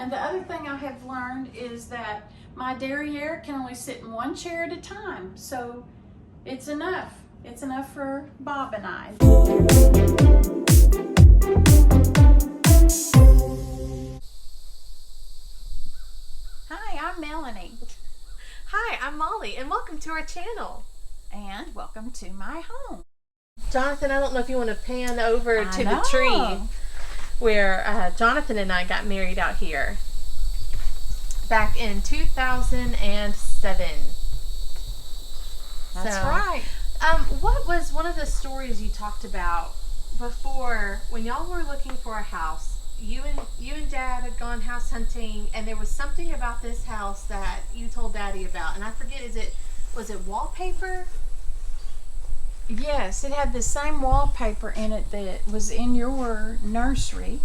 And the other thing I have learned is that my derriere can only sit in one chair at a time. So it's enough. It's enough for Bob and I. Hi, I'm Melony. Hi, I'm Molly, and welcome to our channel. And welcome to my home. Jonathan, I don't know if you want to pan over to know. the tree where Jonathan and I got married out here back in 2007. That's right. What was one of the stories you talked about before when y'all were looking for a house? You and Dad had gone house hunting, and there was something about this house that you told Daddy about, and I forget, was it wallpaper? Yes, it had the same wallpaper in it that was in your nursery.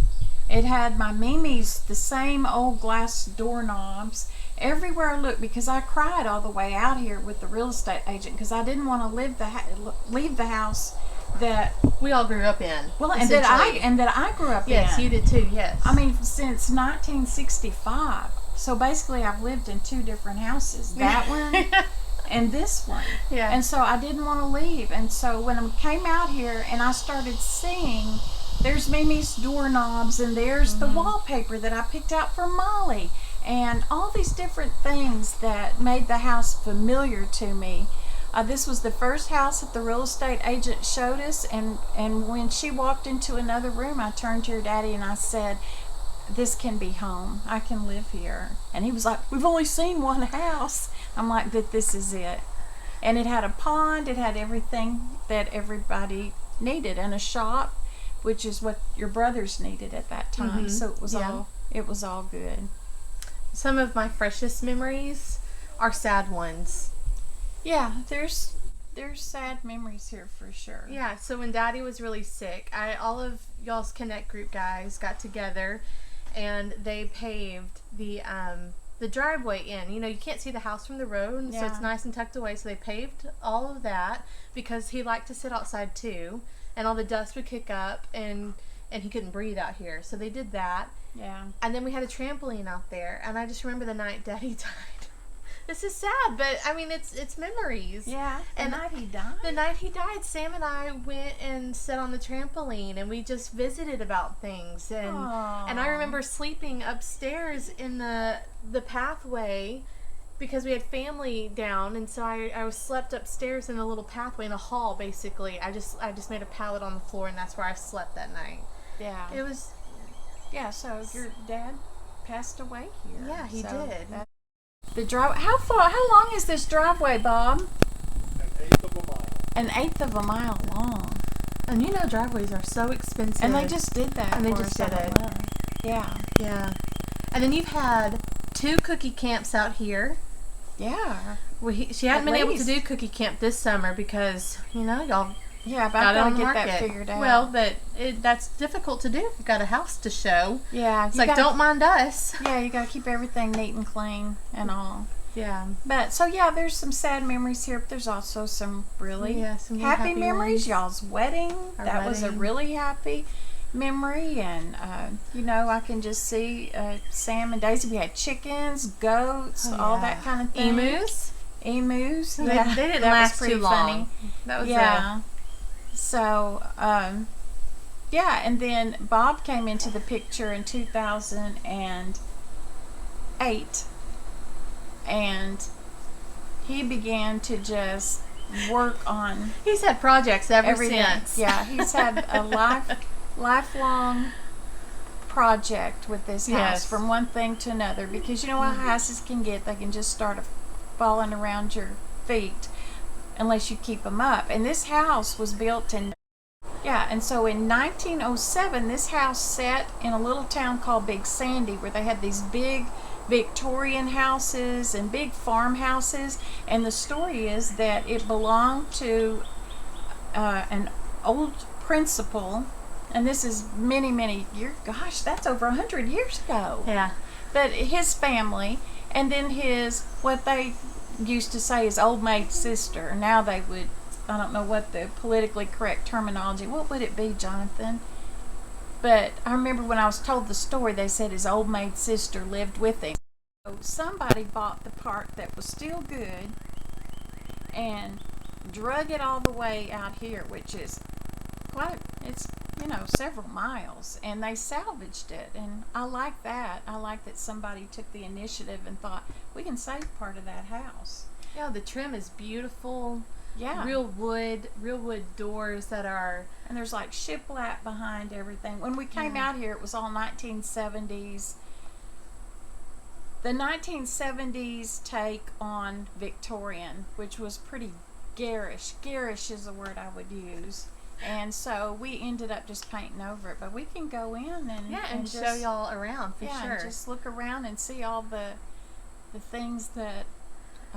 It had my Mimi's, the same old glass doorknobs. Everywhere I looked, because I cried all the way out here with the real estate agent because I didn't want to leave the house that we all grew up in. Well, and that I grew up in. Yes, you did too. Yes. I mean, since 1965. So basically, I've lived in two different houses. That one. And this one. Yeah. And so I didn't want to leave. And so when I came out here and I started seeing, there's Mimi's doorknobs and there's the wallpaper that I picked out for Molly and all these different things that made the house familiar to me. This was the first house that the real estate agent showed us, and when she walked into another room, I turned to your daddy and I said, this can be home. I can live here. And he was like, we've only seen one house. I'm like, that this is it. And it had a pond. It had everything that everybody needed, and a shop, which is what your brothers needed at that time. So it was all good. Some of my freshest memories are sad ones. Yeah, there's sad memories here for sure. Yeah, so when Daddy was really sick, all of y'all's Connect group guys got together and they paved the driveway in. You know, you can't see the house from the road, so it's nice and tucked away. So they paved all of that because he liked to sit outside too, and all the dust would kick up and he couldn't breathe out here. So they did that. Yeah. And then we had a trampoline out there, and I just remember the night Daddy died. This is sad, but I mean, it's memories. Yeah. And the night he died. The night he died, Sam and I went and sat on the trampoline, and we just visited about things. And I remember sleeping upstairs in the pathway because we had family down, and so I was slept upstairs in a little pathway in a hall. Basically, I just made a pallet on the floor, and that's where I slept that night. Yeah. It was. Yeah. So your dad passed away here. Yeah, he did. The drive. How long is this driveway, Bob? An eighth of a mile long. And you know, driveways are so expensive. And they just did that. And they just did it. Yeah. Yeah. And then you've had 2 cookie camps out here. Yeah. Well, she hadn't been able to do cookie camp this summer because, you know, y'all. Yeah, but I've got to get that figured out. Well, but that's difficult to do if you've got a house to show. Yeah. It's like, don't mind us. Yeah, you got to keep everything neat and clean and all. Yeah. But, so yeah, there's some sad memories here, but there's also some really happy memories. Y'all's wedding. That was a really happy memory. And, you know, I can just see Sam and Daisy. We had chickens, goats, all that kind of thing. Emus. Yeah. They didn't last too long. Funny. That was So, and then Bob came into the picture in 2008, and he began to just work on. He's had projects ever since. Yeah, he's had a lifelong project with this house, from one thing to another, because you know how houses can get. They can just start falling around your feet unless you keep them up. And this house was built in, and so in 1907, this house sat in a little town called Big Sandy, where they had these big Victorian houses and big farmhouses. And the story is that it belonged to an old principal, and this is many years. Gosh, that's over 100 years ago. Yeah. But his family, and then what they used to say is old maid sister. Now they would, I don't know what the politically correct terminology, what would it be, Jonathan? But I remember when I was told the story, they said his old maid sister lived with him. So somebody bought the part that was still good and drug it all the way out here, which is it's several miles, and they salvaged it. And I like that. I like that somebody took the initiative and thought, we can save part of that house. Yeah, the trim is beautiful. Yeah. Real wood doors that are... And there's like shiplap behind everything. When we came out here, it was all 1970s. The 1970s take on Victorian, which was pretty garish. Garish is a word I would use. And so we ended up just painting over it. But we can go in and show just, y'all around for sure. And just look around and see all the things that...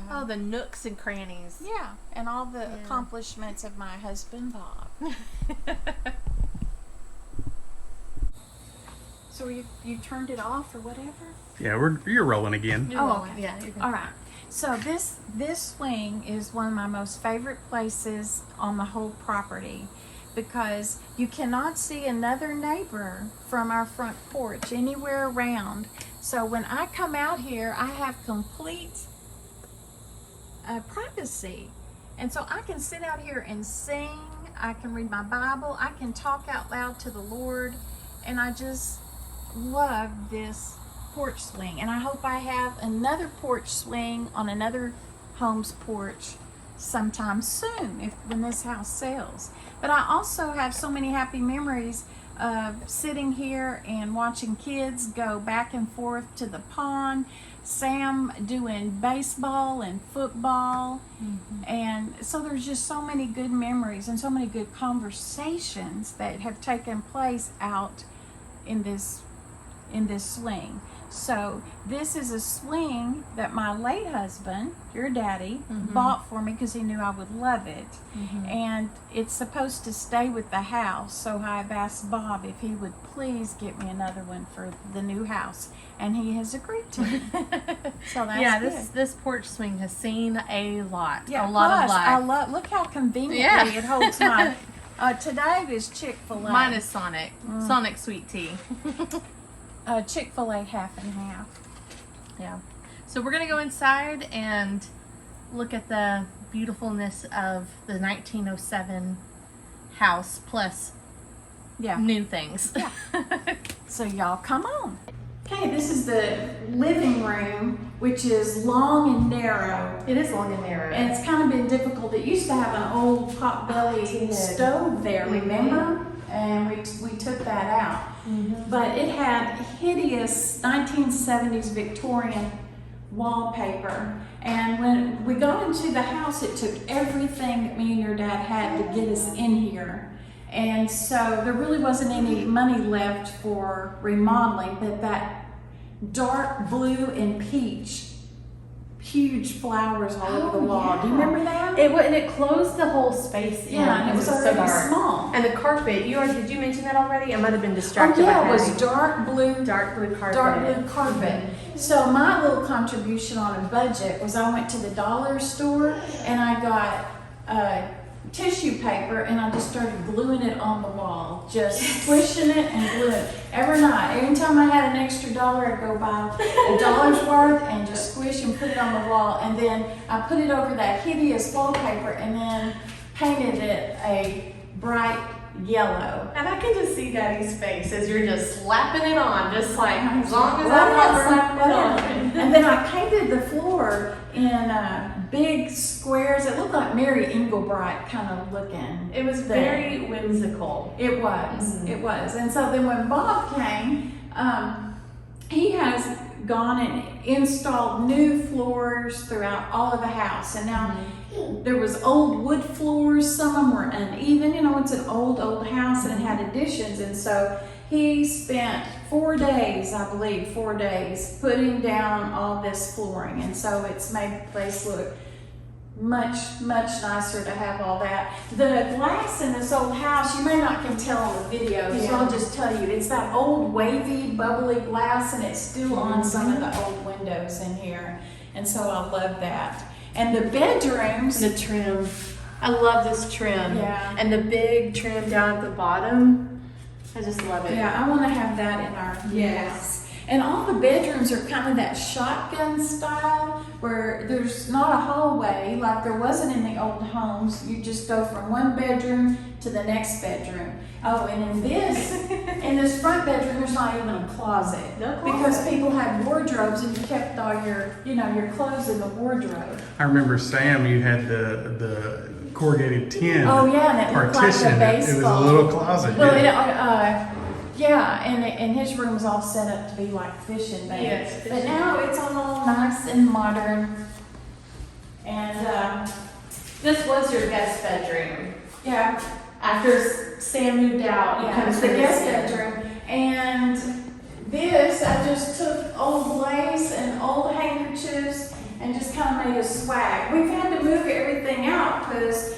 all the nooks and crannies. Yeah, and all the accomplishments of my husband, Bob. So you turned it off or whatever? Yeah, you're rolling again. You're rolling. Okay. Yeah, you're good. All right. So this swing is one of my most favorite places on the whole property, because you cannot see another neighbor from our front porch anywhere around. So when I come out here, I have complete privacy. And so I can sit out here and sing, I can read my Bible, I can talk out loud to the Lord, and I just love this porch swing. And I hope I have another porch swing on another home's porch sometime soon when this house sells. But I also have so many happy memories of sitting here and watching kids go back and forth to the pond, Sam doing baseball and football, and so there's just so many good memories and so many good conversations that have taken place out in this swing. So this is a swing that my late husband, your daddy, bought for me because he knew I would love it. And it's supposed to stay with the house, so I've asked Bob if he would please get me another one for the new house, and he has agreed to it. So that's good. This porch swing has seen a lot. Yeah, a lot plus, of life. look how conveniently it holds my today is Chick-fil-A. Mine is Sonic. Sonic sweet tea. Chick-fil-A half and half. Yeah. So we're going to go inside and look at the beautifulness of the 1907 house plus new things. Yeah. So y'all come on. Okay, this is the living room, which is long and narrow. It is long and narrow. And it's kind of been difficult. It used to have an old potbelly stove there, remember? And we took that out. But it had hideous 1970s Victorian wallpaper. And when we got into the house, it took everything that me and your dad had to get us in here. And so there really wasn't any money left for remodeling, but that dark blue and peach, huge flowers all over the wall. Do you remember that? It closed the whole space in. Yeah, and it was already small. And the carpet, did you mention that already? I might have been distracted. Oh yeah, by it was dark blue carpet. Dark blue carpet. So my little contribution on a budget was I went to the dollar store and I got tissue paper and I just started gluing it on the wall, just squishing it and gluing it every night. Every time I had an extra dollar, I'd go buy $1 worth and just squish and put it on the wall. And then I put it over that hideous wallpaper and then painted it a bright yellow. And I can just see Daddy's face as you're just slapping it on, just like as long as Whatever. I'm slapping it on. And then I painted the floor in big squares. It looked like Mary Englebright kind of looking. It was very whimsical. It was. It was. And so then when Bob came, he has gone and installed new floors throughout all of the house. And now there was old wood floors. Some of them were uneven. You know, it's an old house and it had additions. And so he spent 4 days, I believe, 4 days, putting down all this flooring. And so it's made the place look much, much nicer to have all that. The glass in this old house, you may not can tell on the video, so I'll just tell you, it's that old wavy, bubbly glass, and it's still on some of the old windows in here. And so I love that. And the bedrooms. The trim. I love this trim. Yeah. And the big trim down at the bottom. I just love it. Yeah, I want to have that in our house. And all the bedrooms are kind of that shotgun style where there's not a hallway like there wasn't in the old homes. You just go from one bedroom to the next bedroom. Oh, and in this front bedroom, there's not even a closet. No closet. Because people had wardrobes and you kept all your, your clothes in the wardrobe. I remember Sam, you had the corrugated tin Oh yeah, and it looked like partition. a baseball. It was a little closet. Well, yeah. yeah, and his room was all set up to be like fishing bays. Yes, But now it's all nice and modern. And This was your guest bedroom. yeah, After Sam moved out, yeah, it's the guest bedroom. And this, I just took old lace and old handkerchiefs and just kind of made a swag. We've had to move everything out because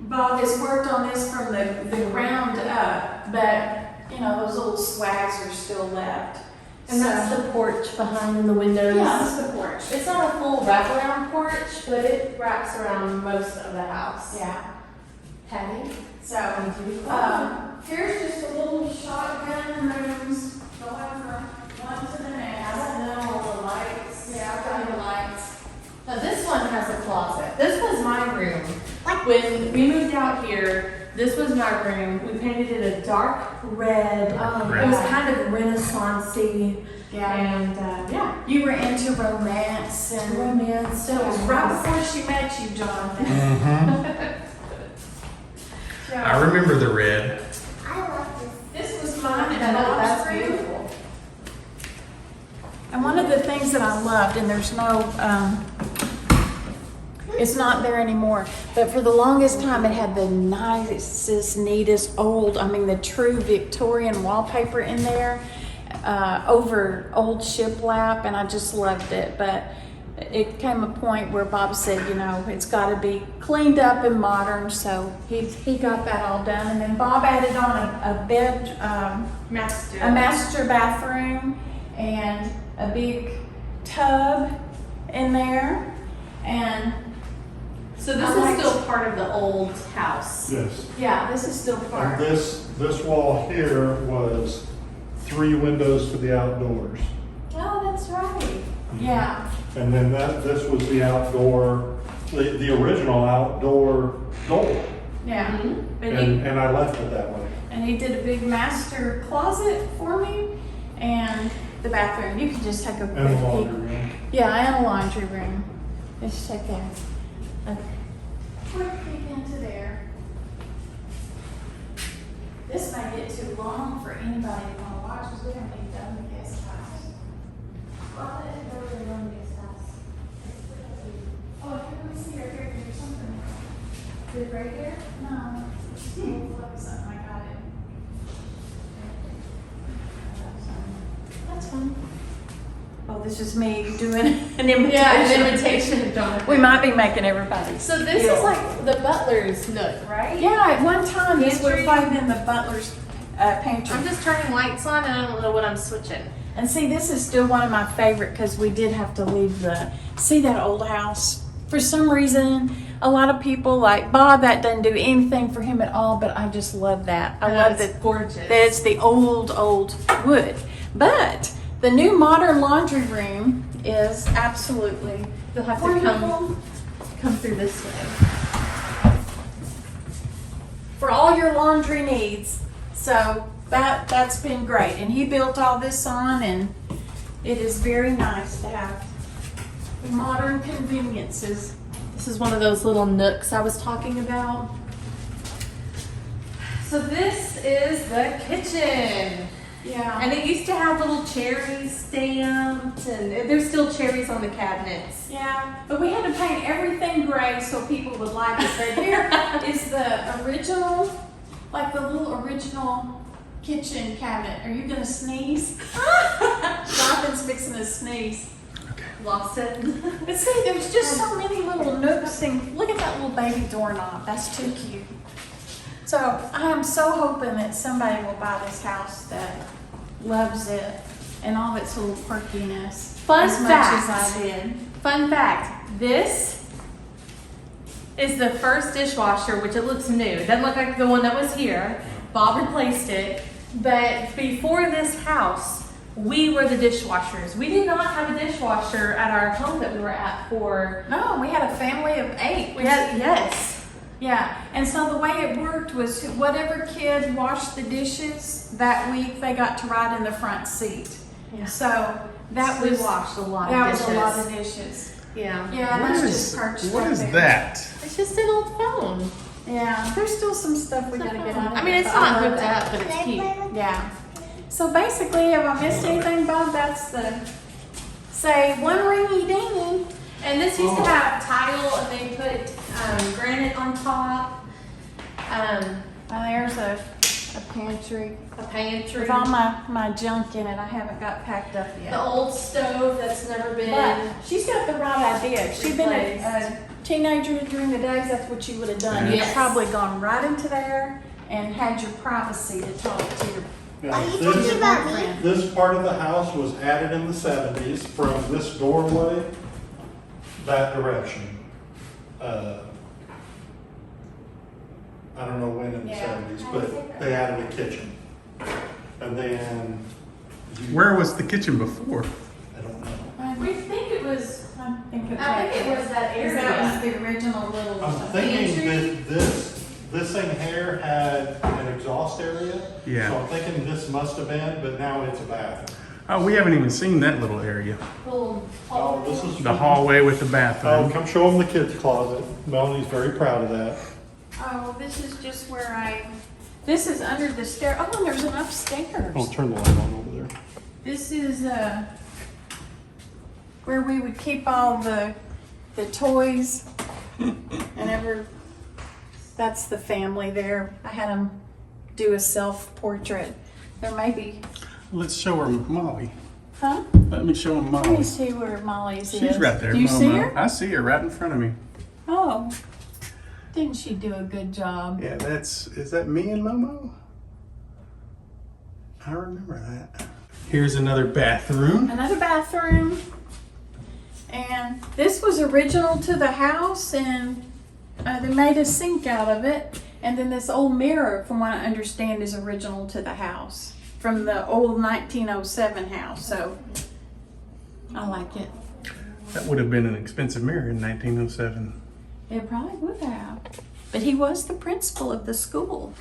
Bob has worked on this from the ground up, but those little swags are still left. And that's the porch behind in the windows. Yeah, that's the porch. It's not a full wraparound porch, but it wraps around most of the house. Yeah. Patty? So, here's just a little shotgun rooms going from one to the next. I don't know all the lights. Yeah, I've got the lights. Now this one has a closet. This was my room. When we moved out here, this was my room. We painted it a dark red. Oh, It was kind of Renaissance-y. Yeah. And yeah, You were into romance and romance. So it was right before she met you, Jonathan. Mhm. I remember the red. This was mine and That's Bob's room. beautiful. And one of the things that I loved, and there's no, it's not there anymore, but for the longest time it had the nicest, neatest the true Victorian wallpaper in there over old shiplap, and I just loved it. But it came a point where Bob said, it's got to be cleaned up and modern, so he got that all done. And then Bob added on a bed, a master bathroom, and a big tub in there. And So this is still part of the old house. Yes. yeah, this is still And part. this wall here was 3 windows to the outdoors. Oh, that's right. Yeah, And then this was the outdoor, the original outdoor door. yeah. Mhm. But And I left it that way. he did a big master closet for me, and the bathroom. You can just take a quick And the peek. laundry room. Yeah, and a laundry room. Let's take a quick peek into there. This may get too long for anybody to want to watch because we haven't even done the guest house. Oh, here we see her here. There's something. Is it right there? No. Look, something. I got it. That's fine. Oh, this is me doing an imitation. Yeah, an imitation of Jonathan. We might be making everybody. So this is like the butler's nook, right? Yeah, at one time this would have Pantry. probably been the butler's pantry. I'm just turning lights on and I don't know what I'm switching. And see, this is still one of my favorite because we did have to leave see that old house. For some reason, a lot of people like Bob, that doesn't do anything for him at all, but I just love that. I love it's that gorgeous. that it's the old wood. But the new modern laundry room is absolutely You'll have to wonderful. come through this way. For all your laundry needs. So that's been great. And he built all this on, and it is very nice to have modern conveniences. This is one of those little nooks I was talking about. So this is the kitchen. Yeah. And it used to have little cherries stamped, and there's still cherries on the cabinets. Yeah, but we had to paint everything gray so people would like it. But here is the original, like the little original kitchen cabinet. Are you gonna sneeze? Jonathan's fixing to sneeze. Lost it. But see, there's just so many little nooks, and look at that little baby doorknob. That's too cute. So I am so hoping that somebody will buy this house that loves it and all of its little quirkiness Fun as much fact. as I did. Fun fact, this is the first dishwasher, which it looks new. It doesn't look like the one that was here. Bob replaced it. But before this house, we were the dishwashers. We did not have a dishwasher at our home that we were at for. No, we had a family of 8. Yes. Yeah, and so the way it worked was whatever kid washed the dishes that week, they got to ride in the front seat. Yeah. So that We was washed a lot of that dishes. was a lot of dishes. Yeah. Yeah, and What that's is, just perched what right is there. that? It's just an old phone. Yeah, there's still some stuff we gotta get out of I mean, it, it's but I not love hooked that. up, but it's cute. Yeah. So basically, have I missed anything, Bob? That's the say one ringy ding. And this used to have tile, and they put granite on top. Well, there's a pantry A pantry. with all my junk in it. I haven't got packed up yet. The old stove that's never been. But she's got the right idea. If she'd been a replaced. teenager during the days, that's what you would have done. You'd have Yes. probably gone right into there and had your privacy to talk to your Yeah, Are you this- talking about me? boyfriend. This part of the house was added in the 70s from this doorway that direction. I don't know when in the Yeah. 70s, but they added a kitchen. And then, Where was the kitchen before? I don't know. We think it was. I think it was that Because area. that was the original little. I'm thinking Pantry? that this thing here had an exhaust area. Yeah. So I'm thinking this must have been, but now it's a bathroom. Oh, we haven't even seen that little area. Little Oh, this is. The hallway with the Oh, bathroom. come show them the kids' closet. Melanie's very proud of that. Oh, this is just where this is under the stair. Oh, and there's an upstairs. Oh, turn the light on over there. This is where we would keep all the toys and that's the family there. I had them do a self-portrait. There may be, Let's show her Molly. huh? Let me show her Let me Molly. see where Molly's is. She's right there. Do you see Momo. her? I see her right in front of me. Oh, didn't she do a good job? Yeah, is that me and Momo? I remember that. Here's another bathroom. Another bathroom. And this was original to the house, and they made a sink out of it. And then this old mirror, from what I understand, is original to the house from the old 1907 house. So I like it. That would have been an expensive mirror in 1907. It probably would have. But he was the principal of the school.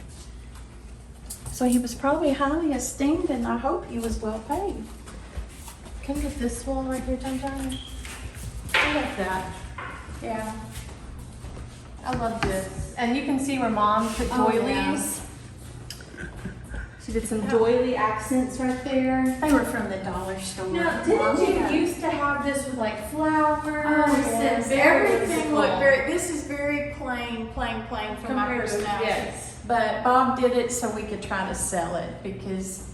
So he was probably highly esteemed, and I hope he was well paid. Can we get this wall right here, John? I like that. Yeah. I love this. And you can see where Mom put Oh, doilies. yeah. She did some doily accents right there. They were from the dollar store. Now, didn't you used to have this with like flowers Oh, yes. and Everything looked very, this is very plain from my personality. Yes. But Bob did it so we could try to sell it because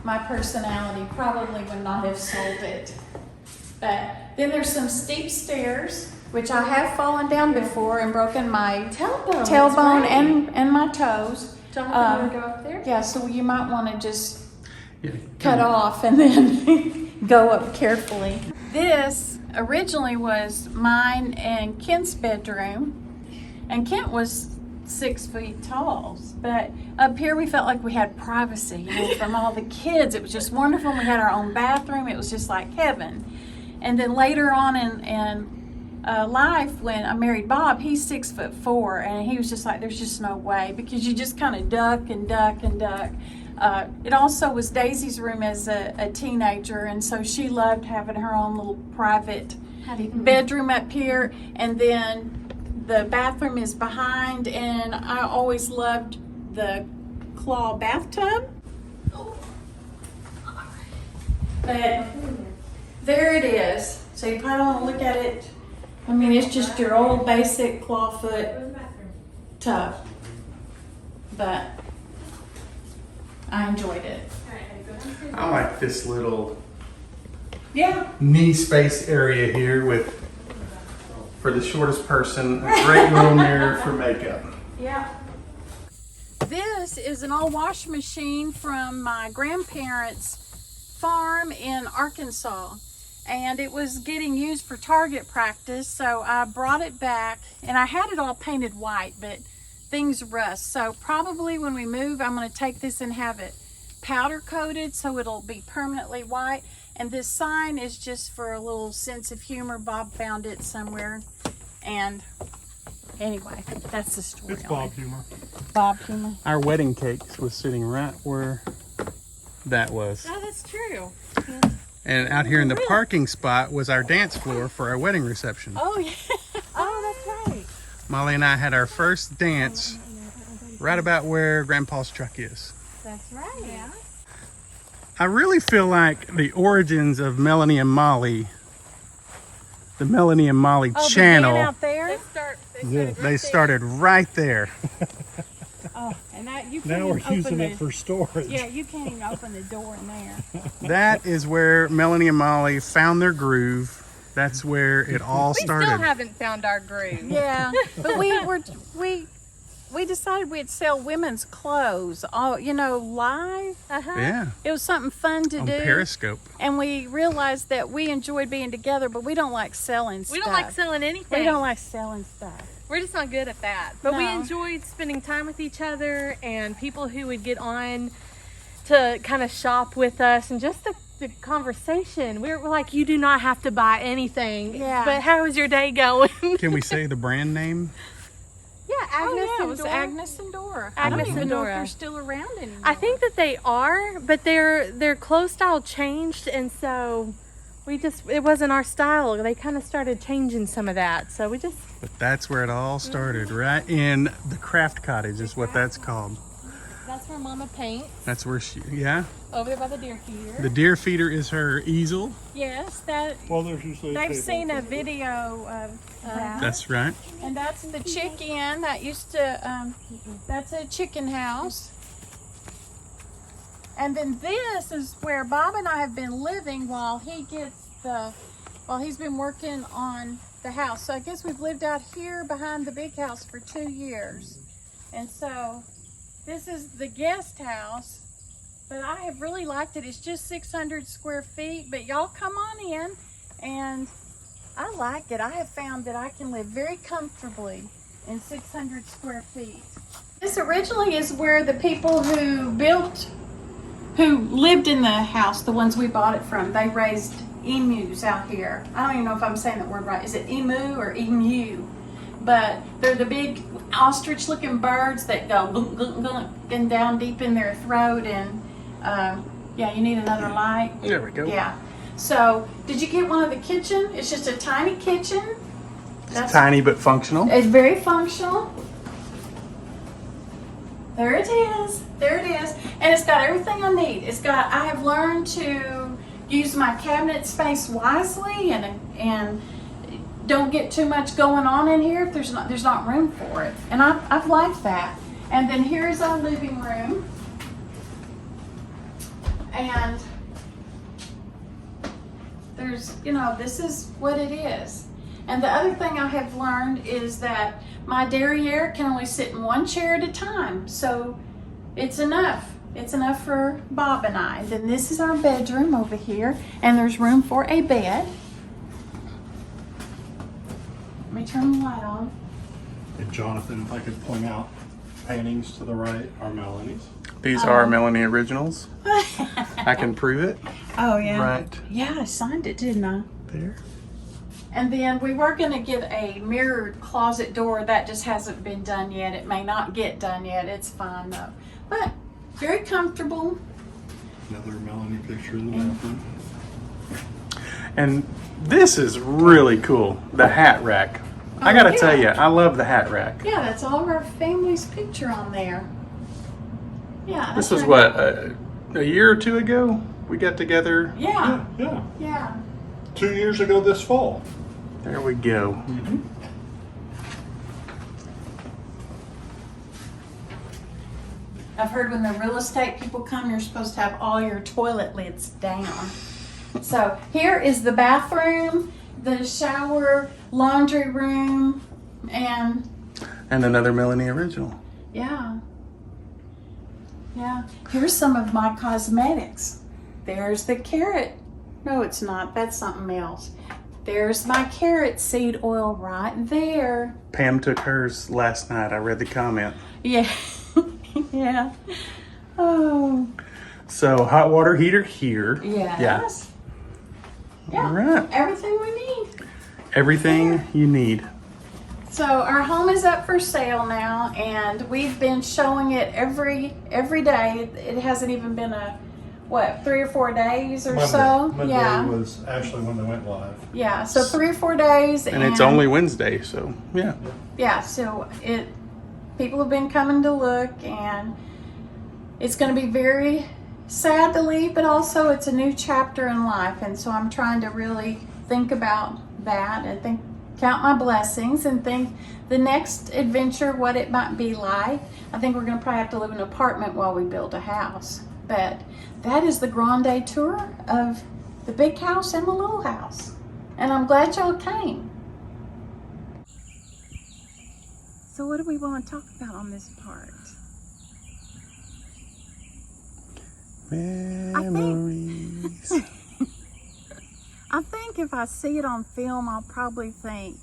my personality probably would not have sold it. But then there's some steep stairs, which I have fallen down before and broken my tailbone and my toes. John, you want to go up there? Yeah, so you might want to just Yeah. cut off and then go up carefully. This originally was mine and Kent's bedroom, and Kent was 6 feet tall, but up here we felt like we had privacy, from all the kids. It was just wonderful. We had our own bathroom. It was just like heaven. And then later on in life, when I married Bob, he's 6'4", and he was just like, there's just no way, because you just kind of duck and duck and duck. It also was Daisy's room as a teenager, and so she loved having her own little private bedroom up here, and then the bathroom is behind, and I always loved the claw bathtub. But there it is. So you probably want to look at it. I mean, it's just your old basic clawfoot tub. But I enjoyed it. I like this little Yeah. knee space area here for the shortest person, a great little mirror for makeup. Yeah. This is an old washing machine from my grandparents' farm in Arkansas, and it was getting used for target practice, so I brought it back, and I had it all painted white, but things rust. So probably when we move, I'm going to take this and have it powder coated, so it'll be permanently white. And this sign is just for a little sense of humor. Bob found it somewhere. And anyway, that's the story. It's Bob humor. Bob humor. Our wedding cake was sitting right where that was. Oh, that's true. And out here in the parking spot was our dance floor for our wedding reception. Oh, yeah. Oh, that's right. Molly and I had our first dance right about where Grandpa's truck is. That's right. Yeah. I really feel like the origins of Melony and Molly, the Melony and Molly Oh, channel, out there? they started right there. Oh, and that you can't Now we're even using open it for storage. Yeah, you can't even open the door in there. That is where Melony and Molly found their groove. That's where it all We started. still haven't found our groove. Yeah, but we decided we'd sell women's clothes, all live. Yeah, It was something fun to on do, Periscope. and we realized that we enjoyed being together, but we don't like selling stuff. We don't like selling anything. We don't like selling stuff. We're just not good at that. But we No. enjoyed spending time with each other and people who would get on to kind of shop with us and just the conversation. We're like, you do not have to buy anything. Yeah. But how is your day going? Can we say the brand name? Yeah, Agnes it and was Dora. Agnes and Dora. I Agnes don't even and know if Dora. they're still around anymore. I think that they are, but their clothes style changed, and so it wasn't our style. They kind of started changing some of that, so we just. But that's where it all started, right in the craft cottage is what that's called. That's where Mama paints, That's where yeah. over there by the deer feeder. The deer feeder is her easel. Yes, that Well, there's usually a they've table. seen a video of that. That's right. And that's the chicken that used to, that's a chicken house. And then this is where Bob and I have been living while he's been working on the house. So I guess we've lived out here behind the big house for 2 years. And so this is the guest house, but I have really liked it. It's just 600 square feet, but y'all come on in, and I like it. I have found that I can live very comfortably in 600 square feet. This originally is where the people who lived in the house, the ones we bought it from, they raised emus out here. I don't even know if I'm saying that word right. Is it emu or emu? But they're the big ostrich looking birds that go glunk, glunk, glunk, and down deep in their throat. And yeah, you need another light. There we go. Yeah. So, did you get one of the kitchen? It's just a tiny kitchen. It's tiny but functional. It's very functional. There it is. There it is. And it's got everything I need. I have learned to use my cabinet space wisely and don't get too much going on in here if there's not room for it. And I've liked that. And then here's our living room. And there's, this is what it is. And the other thing I have learned is that my derriere can only sit in one chair at a time. So it's enough. It's enough for Bob and I. Then this is our bedroom over here. And there's room for a bed. Let me turn the light on. And Jonathan, if I could point out, paintings to the right are Melony's. These are Melony originals. I can prove it. Oh, yeah. Right Yeah, I signed it, didn't I? there. And then we were going to get a mirrored closet door. That just hasn't been done yet. It may not get done yet. It's fine, though. But very comfortable. Another Melony picture in the bathroom. And this is really cool. The hat rack. I gotta tell you, I love the hat rack. Yeah, that's all of our family's picture on there. Yeah. This that's was right. what, a year or two ago we got together. Yeah. Yeah. Yeah. 2 years ago this fall. There we go. I've heard when the real estate people come, you're supposed to have all your toilet lids down. So here is the bathroom, the shower, laundry room, and another Melony original. yeah. Yeah. Here's some of my cosmetics. There's the carrot. No, it's not. That's something else. There's my carrot seed oil right there. Pam took hers last night. I read the comment. Yeah. Yeah. Oh. So hot water heater here. Yes. Yeah. All right. Everything we need. Everything you need. So our home is up for sale now, and we've been showing it every day. It hasn't even been 3 or 4 days or so. Monday Yeah. was actually when they went live. Yeah. So 3 or 4 days, And it's only Wednesday, so yeah. yeah. So people have been coming to look, and it's going to be very sad to leave, but also it's a new chapter in life, and so I'm trying to really think about that and count my blessings and think the next adventure, what it might be like. I think we're going to probably have to live in an apartment while we build a house, but that is the grande tour of the big house and the little house, and I'm glad y'all came. So what do we want to talk about on this part? Memories. I think if I see it on film, I'll probably think,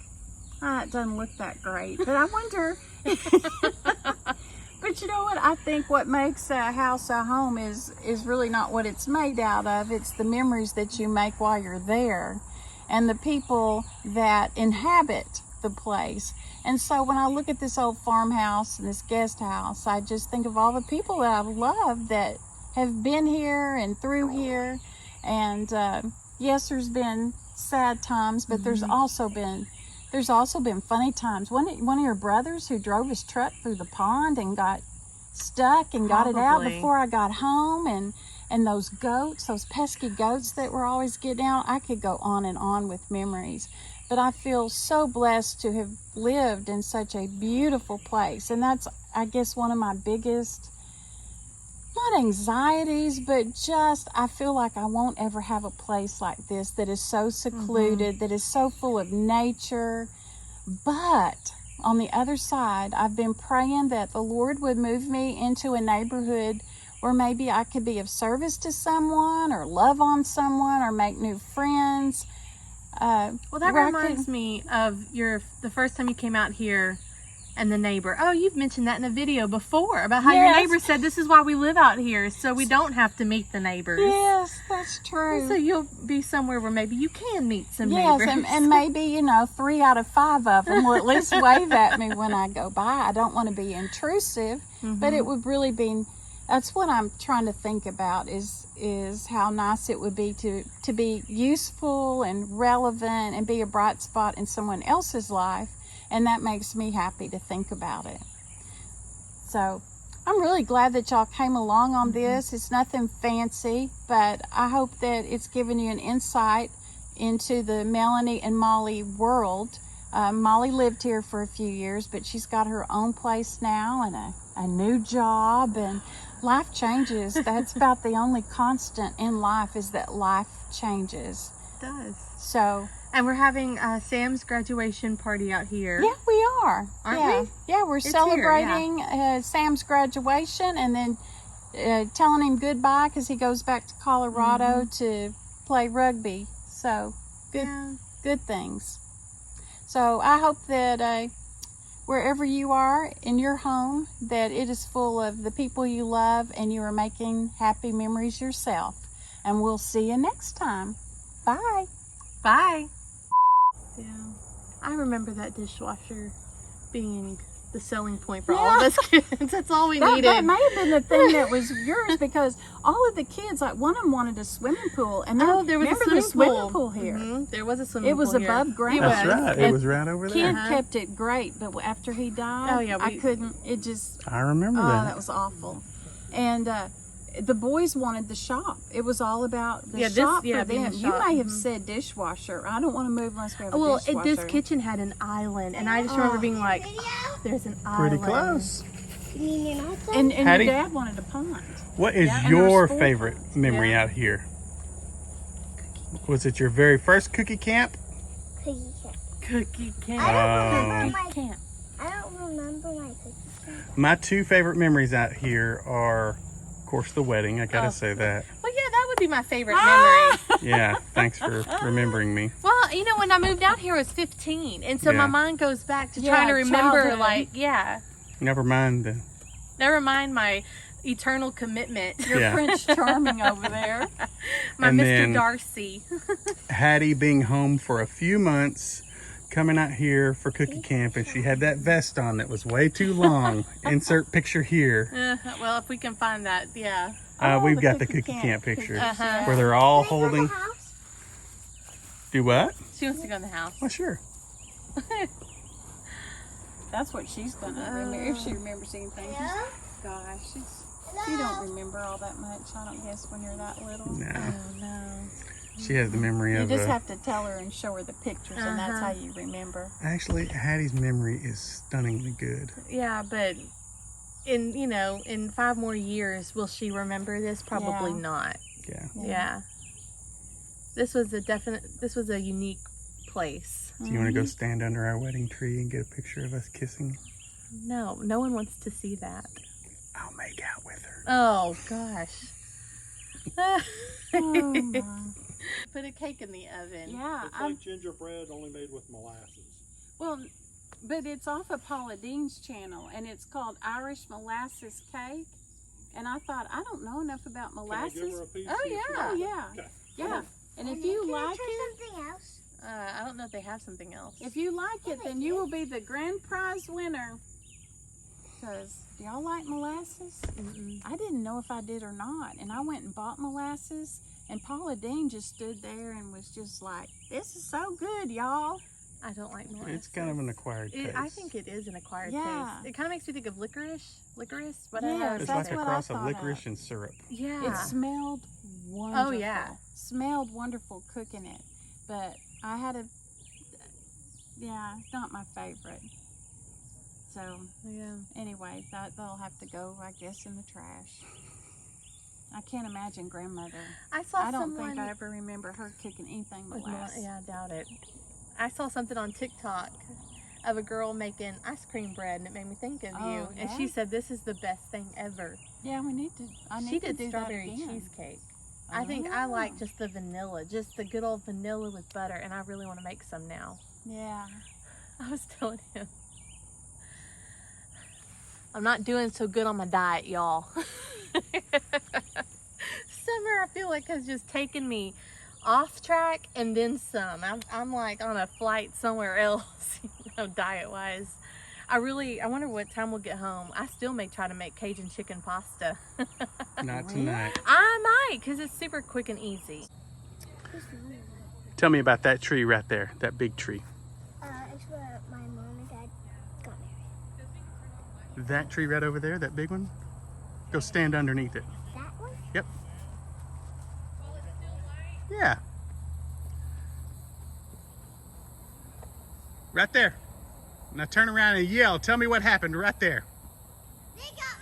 it doesn't look that great. But I wonder, but you know what? I think what makes a house a home is really not what it's made out of. It's the memories that you make while you're there and the people that inhabit the place. And so when I look at this old farmhouse and this guest house, I just think of all the people that I love that have been here and through here. And yes, there's been sad times, but there's also been funny times. One of your brothers who drove his truck through the pond and got stuck and got it out before I got home, and those goats, those pesky goats that were always getting out. I could go on and on with memories, but I feel so blessed to have lived in such a beautiful place. And that's, I guess, one of my biggest, not anxieties, but just I feel like I won't ever have a place like this that is so secluded, that is so full of nature. But on the other side, I've been praying that the Lord would move me into a neighborhood where maybe I could be of service to someone or love on someone or make new friends. Well, that reminds me of the first time you came out here and the neighbor. Oh, you've mentioned that in a video before about how your neighbor said this is why we live out here, so we don't have to meet the neighbors. Yes, that's true. So you'll be somewhere where maybe you can meet some neighbors. Yes, and maybe, 3 out of 5 of them will at least wave at me when I go by. I don't want to be intrusive, but it would really be, that's what I'm trying to think about is how nice it would be to be useful and relevant and be a bright spot in someone else's life. And that makes me happy to think about it. So I'm really glad that y'all came along on this. It's nothing fancy, but I hope that it's given you an insight into the Melony and Molly world. Molly lived here for a few years, but she's got her own place now and a new job, and life changes. That's about the only constant in life, is that life changes. It does. So. And we're having Sam's graduation party out here. Yeah, we are. Aren't we? Yeah, we're celebrating Sam's graduation and then telling him goodbye because he goes back to Colorado to play rugby. So, good things. So, I hope that wherever you are in your home, that it is full of the people you love and you are making happy memories yourself. And we'll see you next time. Bye. Bye. Yeah, I remember that dishwasher being the selling point for all of us kids. That's all we needed. That may have been the thing that was yours, because all of the kids, like one of them wanted a swimming pool, and there was a swimming pool here. There was a swimming pool. It was above ground. That's right. It was right over there. Ken kept it great, but after he died, I couldn't. It just. I remember that. Oh, that was awful. And the boys wanted the shop. It was all about the shop for them. You may have said dishwasher. I don't want to move unless we have a dishwasher. Well, this kitchen had an island, and I just remember being like, there's an island. Pretty close. And your dad wanted a pond. What is your favorite memory out here? Was it your very first cookie camp? Cookie camp. I don't remember my cookie camp. My 2 favorite memories out here are, of course, the wedding. I gotta say that. Well, yeah, that would be my favorite memory. Yeah, thanks for remembering me. Well, when I moved out here, I was 15, and so my mind goes back to trying to remember, Never mind eternal commitment. Your Yeah. Prince Charming over there. My And Mr. then- Darcy. Hattie being home for a few months, coming out here for cookie camp, and she had that vest on that was way too long. Insert picture here. Well, if we can find that, yeah. We've got the cookie camp picture Uh-huh. where they're all Can I go in holding. the house? Do what? She wants to go in the house. Well, sure. That's what she's gonna remember if she remembers anything. Hello? Gosh, you don't remember all that much. I don't guess when you're that little. No, Oh, no. she has the memory You of. just have to tell her and show her the pictures, and that's Uh-huh. how you remember. Actually, Hattie's memory is stunningly good. Yeah, but in 5 more years, will she remember this? Probably Yeah. not. Yeah. Yeah. This was a unique place. Do you want to go stand under our wedding tree and get a picture of us kissing? No one wants to see that. I'll make out with her. Oh, gosh. Oh, my. Put a cake in the oven. Yeah, It's like gingerbread only made with molasses. well, but it's off of Paula Dean's channel, and it's called Irish Molasses Cake. And I thought, I don't know enough about Can I molasses. give her a piece? Oh, See if she yeah. Oh likes it? yeah, Okay. yeah. And if Can you I like try it, something else? I don't know if they have something else. if you like it, then you will be the grand prize winner. Cause do y'all like molasses? Mm-mm. I didn't know if I did or not, and I went and bought molasses. And Paula Dean just stood there and was just like, "This is so good, y'all." I don't like molasses. It's kind of an acquired taste. I think it is an acquired Yeah. taste. It kind of makes me think of licorice, whatever. Yes, It's that's like a what cross I of thought licorice of. and syrup. Yeah. It smelled wonderful. Oh, yeah. Smelled wonderful cooking it. But I had it's not my favorite. So Yeah. anyway, they'll have to go, I guess, in the trash. I can't imagine grandmother. I saw I don't someone think I ever remember her cooking anything with molasses. yeah, I doubt it. I saw something on TikTok of a girl making ice cream bread, and it made me think of you. Oh, And yeah? she said, "This is the best thing ever." Yeah, we need to. I need She to did do strawberry that again. cheesecake. I think I Oh. like just the vanilla, just the good old vanilla with butter, and I really want to make some now. Yeah. I was telling him, I'm not doing so good on my diet, y'all. Summer, I feel like, has just taken me off track and then some. I'm like on a flight somewhere else, diet-wise. I wonder what time we'll get home. I still may try to make Cajun chicken pasta. Not tonight. I might, because it's super quick and easy. Tell me about that tree right there, that big tree. It's where my mom and dad got married. That tree right over there, that big one? Go stand underneath it. That one? Yep. Yeah. Right there. Now turn around and yell. Tell me what happened right there. They got